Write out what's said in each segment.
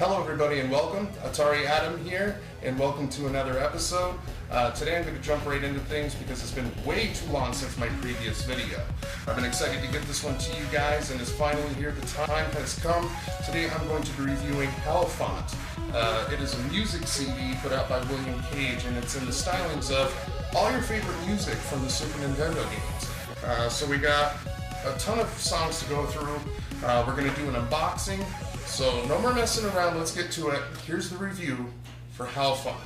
Hello everybody and welcome. Atari Adam here and welcome to another episode. Today I'm going to jump right into things because it's been way too long since my previous video. I've been excited to get this one to you guys and it's finally here. The time has come. Today I'm going to be reviewing Halfont. It is a music CD put out by William Kage and it's in the stylings of all your favorite music from the Super Nintendo games. So we got a ton of songs to go through. We're going to do an unboxing. So no more messing around, let's get to it. Here's the review for Halfont.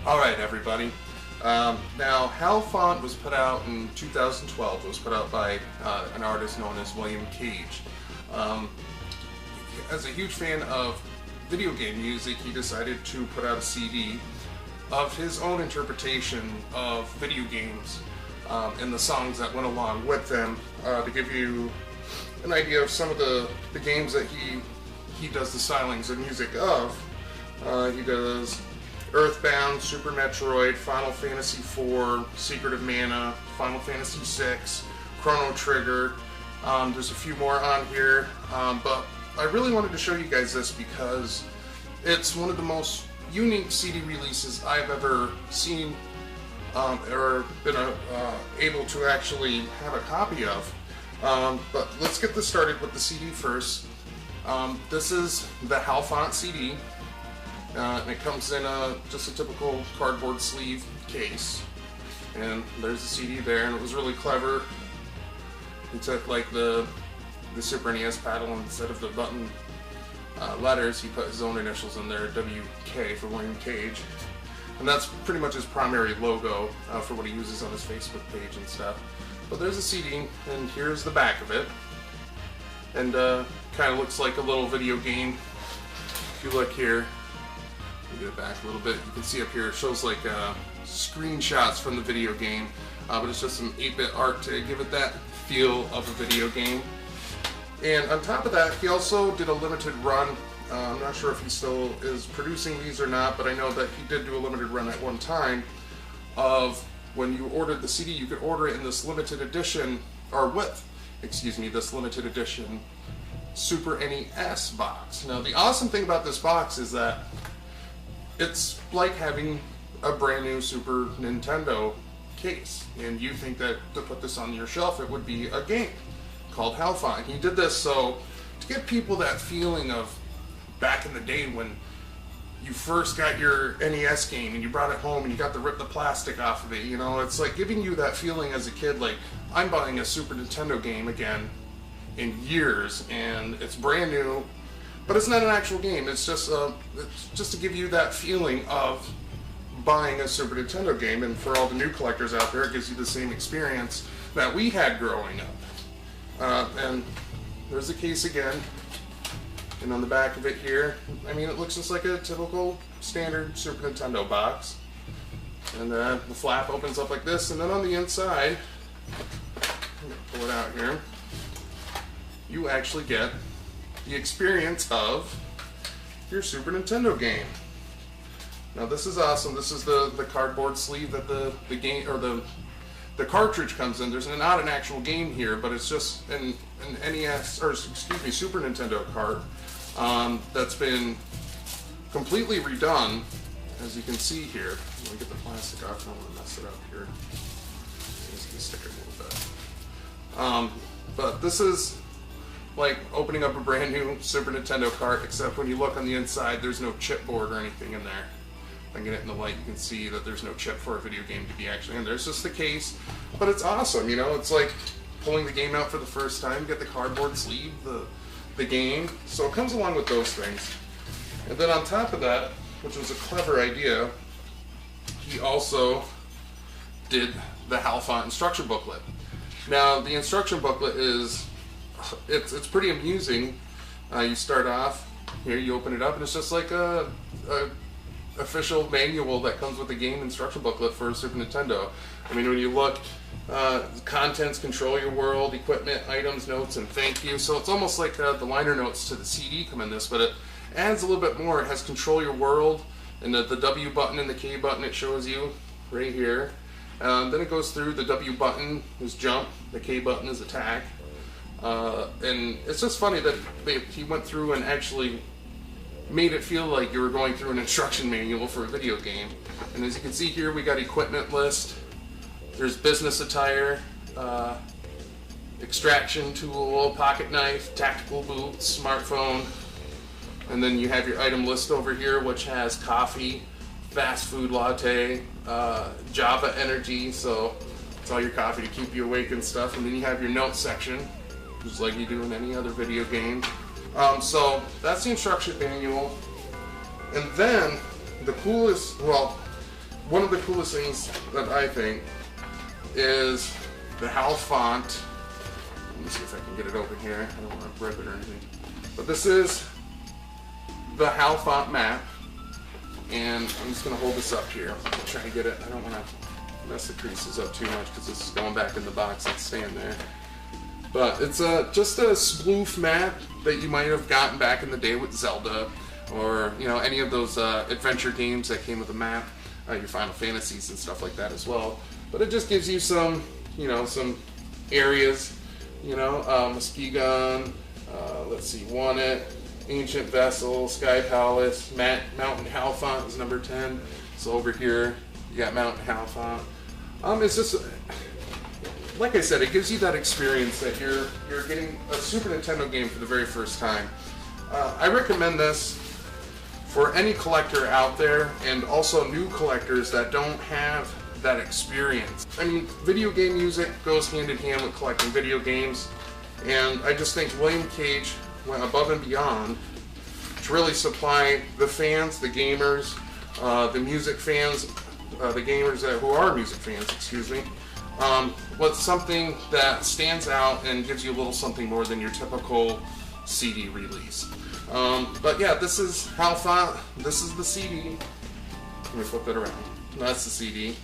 Alright everybody, now Halfont was put out in 2012. It was put out by an artist known as William Kage. As a huge fan of video game music, he decided to put out a CD of his own interpretation of video games and the songs that went along with them to give you an idea of some of the games that he does the stylings of music of. He does Earthbound, Super Metroid, Final Fantasy IV, Secret of Mana, Final Fantasy VI, Chrono Trigger. There's a few more on here, but I really wanted to show you guys this because it's one of the most unique CD releases I've ever seen or been able to actually have a copy of. But let's get this started with the CD first. This is the Halfont CD, and it comes in just a typical cardboard sleeve case. And there's the CD there, and it was really clever. He took like the Super NES paddle, instead of the button letters, he put his own initials in there, WK for William Kage. And that's pretty much his primary logo for what he uses on his Facebook page and stuff. But there's a CD, and here's the back of it. And kind of looks like a little video game. If you look here, get it back a little bit, you can see up here it shows like screenshots from the video game. But it's just some 8-bit art to give it that feel of a video game. And on top of that, he also did a limited run. I'm not sure if he still is producing these or not, but I know that he did do a limited run at one time of when you ordered the CD, you could order it in this limited edition, or with, excuse me, this limited edition Super NES box. Now the awesome thing about this box is that it's like having a brand new Super Nintendo case, and you think that to put this on your shelf it would be a game called Halfont. He did this so to give people that feeling of back in the day when you first got your NES game and you brought it home and you got to rip the plastic off of it. You know, it's like giving you that feeling as a kid, like I'm buying a Super Nintendo game again in years and it's brand new, but it's not an actual game. It's just to give you that feeling of buying a Super Nintendo game, and for all the new collectors out there, it gives you the same experience that we had growing up. And there's the case again, and on the back of it here, I mean, it looks just like a typical standard Super Nintendo box. And the flap opens up like this, and then on the inside, I'm going to pull it out here, you actually get the experience of your Super Nintendo game. Now this is awesome. This is the cardboard sleeve that the game, or the cartridge comes in. There's not an actual game here, but it's just an NES, or excuse me, Super Nintendo cart that's been completely redone, as you can see here. Let me get the plastic off. I don't want to mess it up here. Just gonna stick it a little bit. But this is like opening up a brand new Super Nintendo cart, except when you look on the inside, there's no chipboard or anything in there. If I can get it in the light, you can see that there's no chip for a video game to be actually in there. It's just the case, but it's awesome, you know. It's like pulling the game out for the first time, get the cardboard sleeve, the game. So it comes along with those things. And then on top of that, which was a clever idea, he also did the Halfont instruction booklet. Now the instruction booklet is, it's pretty amusing. You start off here, you open it up, and it's just like a official manual that comes with the game instruction booklet for Super Nintendo. I mean, when you look Contents, control your world, equipment, items, notes, and thank you. So it's almost like the liner notes to the CD come in this, but it adds a little bit more. It has control your world, and the W button and the K button it shows you right here. Then it goes through. The W button is jump, the K button is attack. And it's just funny that he went through and actually made it feel like you were going through an instruction manual for a video game. And as you can see here, we got equipment list. There's business attire, extraction tool, pocket knife, tactical boots, smartphone, and then you have your item list over here, which has coffee, fast food latte, Java energy, so it's all your coffee to keep you awake and stuff. And then you have your notes section, just like you do in any other video game. So that's the instruction manual. And then the coolest, well, one of the coolest things that I think is the HAL font. Let me see if I can get it over here. I don't want to rip it or anything. But this is the HAL font map. And I'm just going to hold this up here. I'll try to get it. I don't want to mess the creases up too much because this is going back in the box and staying there. But it's just a spoof map that you might have gotten back in the day with Zelda, or any of those adventure games that came with a map, your Final Fantasies and stuff like that as well. But it just gives you some, some areas, Muskegon, let's see, Wannet, Ancient Vessel, Sky Palace, Mountain Halfont is number 10. So over here, you got Mountain Halfont. It's just, like I said, it gives you that experience that you're getting a Super Nintendo game for the very first time. I recommend this for any collector out there, and also new collectors that don't have that experience. I mean, video game music goes hand in hand with collecting video games, and I just think William Kage went above and beyond to really supply the fans, the gamers, the music fans, the gamers who are music fans, excuse me, with something that stands out and gives you a little something more than your typical CD release. But yeah, this is HAL font, this is the CD. Let me flip it around. That's the CD.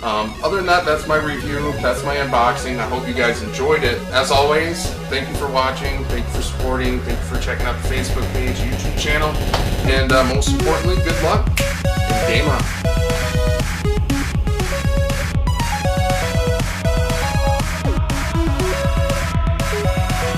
Other than that, that's my review, that's my unboxing. I hope you guys enjoyed it. As always, thank you for watching, thank you for supporting, thank you for checking out the Facebook page, YouTube channel, and most importantly, good luck and game on.